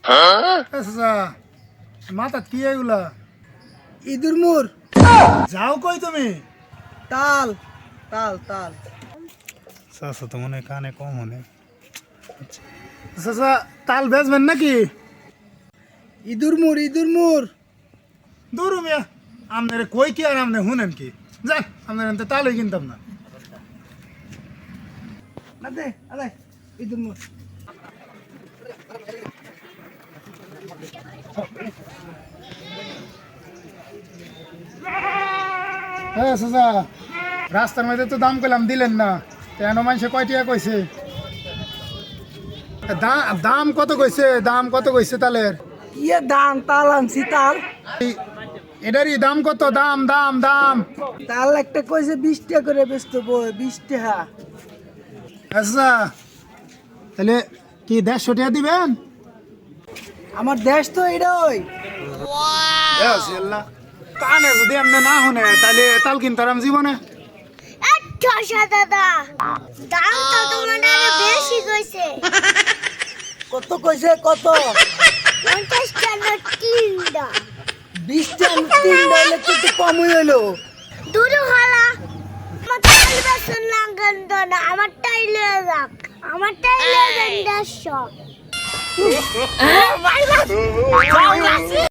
আচ্ছা মাথা কি এগুলা? ইঁদুর মুর যাও কই তুমি? তাল তাল তাল আচ্ছা তো মনে হয় কানে কম মনে। আচ্ছা তাল বেচবেন নাকি? ইঁদুর মুর দূর মিয়া, আপনার কই কি আর আপনি শুনেন কি? যান আপনার এনতে তালই কিনতাম না। না দে আলে ইঁদুর মুর হ্যাঁ চাচা, রাস্তার মধ্যে তো দাম কইলাম দিলেন না, কেন মানুষে কয় টাকা কইছে? দাম কত কইছে? দাম কত কইছে তালের? ইয়ে দাম তাল আনছি তাল এটারই দাম কত? দাম দাম দাম তাল একটা কইছে 20 টাকা করে বেচতে বই 20 টাকা। আচ্ছা তাহলে কি 150 টাকা দিবেন? আমার দেশ তো এটাই। কানে যদি আপনি না শুনে তাহলে তাল কিনতাম জীবনে। ঠসা দাদা, দাম তো তোমার আরো বেশি কইছে। কত কইছে কত? 50 টাকা তিনটা। 20 টাকা তিনটা হলে তো একটু কম হইলো। দুটো হলা আমার টাইল বেসন লাগান না, আমার টাইলে রাখ, আমার টাইলে দেন 150।